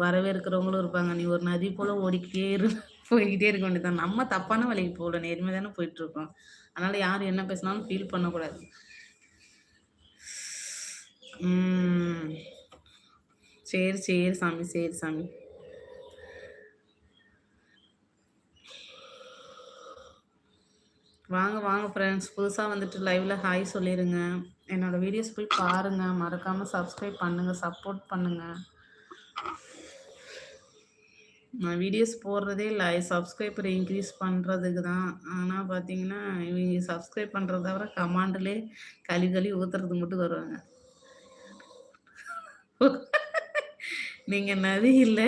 வரவேற்கிறவங்களும் இருப்பாங்க. நீ ஒரு நதி போல ஓடிக்கிட்டே இரு, போய்க்கிட்டே இருக்க வேண்டியதுதான். நம்ம தப்பான வழிக்கு போகல, நேர்மையா தானே போயிட்டு இருக்கோம். அதனால யார் என்ன பேசினாலும் ஃபீல் பண்ணக்கூடாது. சரி சரி சாமி, சரி சாமி. வாங்க வாங்க ஃப்ரெண்ட்ஸ், புதுசாக வந்துட்டு லைவ்ல ஹாய் சொல்லிடுங்க. என்னோட வீடியோஸ் போய் பாருங்க, மறக்காம சப்ஸ்கிரைப் பண்ணுங்க, சப்போர்ட் பண்ணுங்க. நான் வீடியோஸ் போடுறதே சப்ஸ்கிரைபர் இன்க்ரீஸ் பண்ணுறதுக்கு தான். ஆனால் பார்த்தீங்கன்னா இவங்க சப்ஸ்கிரைப் பண்ணுறத தவிர கமாண்ட்லேயே கழுவி ஊற்றுறது மட்டும் வருவாங்க. நீங்கள் நதி இல்லை,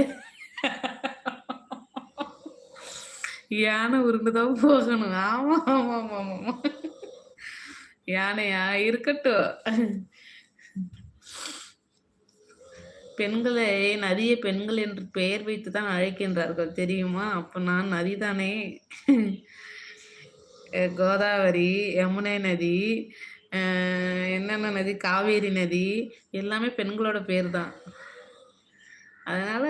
யானை உருண்டுதான் போகணும். ஆமா ஆமா ஆமா ஆமா, யானையா இருக்கட்டும். பெண்களை நதிய பெண்கள் என்று பெயர் வைத்து தான் அழைக்கின்றார்கள் தெரியுமா? அப்ப நான் நதிதானே. கோதாவரி, யமுனை நதி, என்னென்ன நதி, காவேரி நதி, எல்லாமே பெண்களோட பேர் தான். அதனால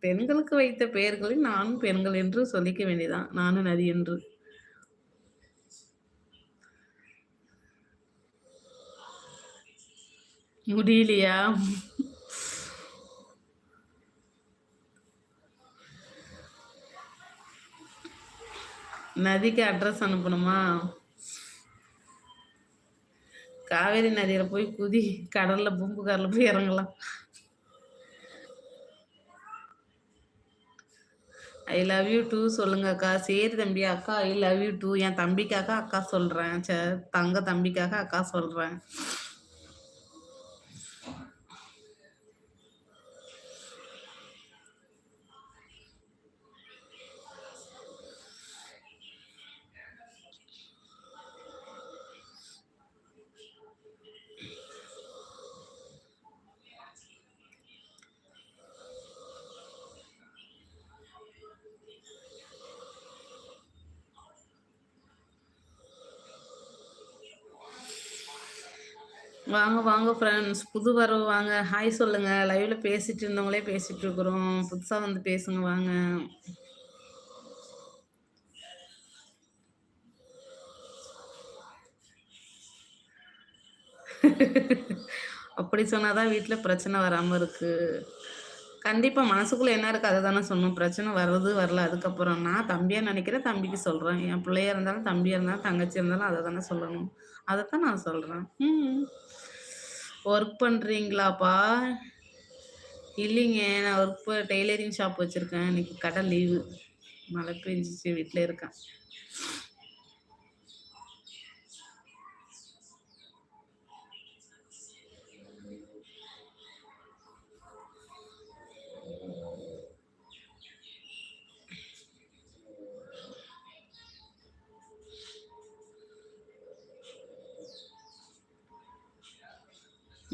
பெண்களுக்கு வைத்த பெயர்களில் நானும் பெண்கள் என்று சொல்லிக்க வேண்டியதான், நானும் நதி என்று. முடியலையா? நதிக்கு அட்ரஸ் அனுப்பணுமா? காவேரி நதியில போய் குதி, கடல்ல பூம்புகார்ல போய் இறங்கலாம். ஐ லவ் யூ டூ சொல்லுங்க அக்கா. சரி தம்பி, அக்கா ஐ லவ் யூ டூ. என் தம்பிக்காக அக்கா சொல்றேன். தங்க தம்பிக்காக அக்கா சொல்றேன். வாங்க வாங்க ஃப்ரெண்ட்ஸ், புது வரவு வாங்க, ஹாய் சொல்லுங்க. லைவ்ல பேசிட்டு இருந்தவங்களே பேசிட்டு இருக்கிறோம், புதுசா வந்து பேசுங்க வாங்க. அப்படி சொன்னாதான் வீட்டுல பிரச்சனை வராம இருக்கு. கண்டிப்பா மனசுக்குள்ள என்ன இருக்கு அதை தானே சொன்னோம். பிரச்சனை வர்றது வரல, அதுக்கப்புறம் நான் தம்பியா நினைக்கிறேன், தம்பிக்கு சொல்றேன். என் பிள்ளையா இருந்தாலும் தம்பியா இருந்தாலும் தங்கச்சி இருந்தாலும் அதை தானே சொல்லணும். அதைத்தான் நான் சொல்றேன். ஒர்க் பண்றீங்களாப்பா? இல்லைங்க, நான் ஒர்க் டெய்லரிங் ஷாப் வச்சிருக்கேன். இன்னைக்கு கடை லீவு, மழை பெஞ்சிச்சு, வீட்டில் இருக்கேன்.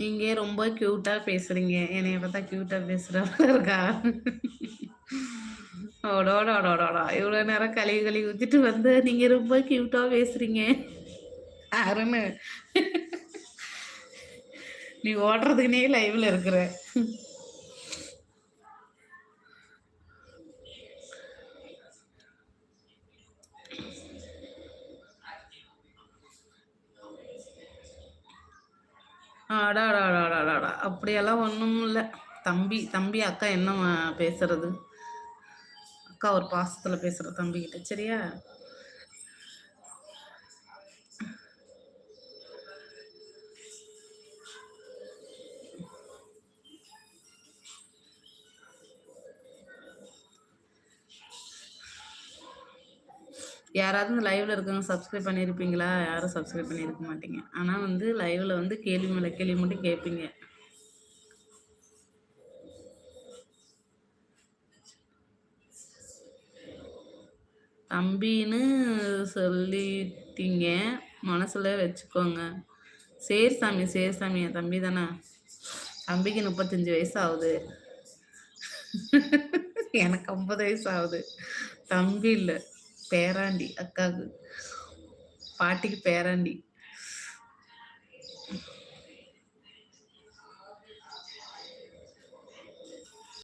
நீங்க ரொம்ப கியூட்டா பேசுறீங்க. என்னைய பார்த்தா கியூட்டா பேசுறவங்க இருக்கா? ஓடோடோடோடா, இவ்வளவு நேரம் கழுவி கழுவி ஊத்திட்டு வந்து நீங்க ரொம்ப கியூட்டா பேசுறீங்க. அருணு, நீ ஓடுறதுக்குனே லைவ்ல இருக்கிற. அடாடாடாடாடா, அப்படியெல்லாம் ஒன்றும் இல்லை. தம்பி தம்பி அக்கா என்ன பேசுறது? அக்கா ஒரு பாசத்துல பேசுற தம்பிக்கிட்ட, சரியா? யாராவது இந்த லைவ்ல இருக்கவங்க சப்ஸ்கிரைப் பண்ணியிருப்பீங்களா? யாரும் சப்ஸ்கிரைப் பண்ணியிருக்க மாட்டீங்க. ஆனால் வந்து லைவ்ல வந்து கேள்வி மேலே கேள்வி மட்டும் கேட்பீங்க. தம்பின்னு சொல்லிட்டீங்க, மனசுல வச்சுக்கோங்க. சரி சாமி, சரி சாமி, என் தம்பி தானே. தம்பிக்கு 35 வயசு ஆகுது. எனக்கு 50 வயசு ஆகுது. தம்பி இல்லை, பேராண்டி, அக்காவுக்கு, பாட்டிக்கு பேராண்டி.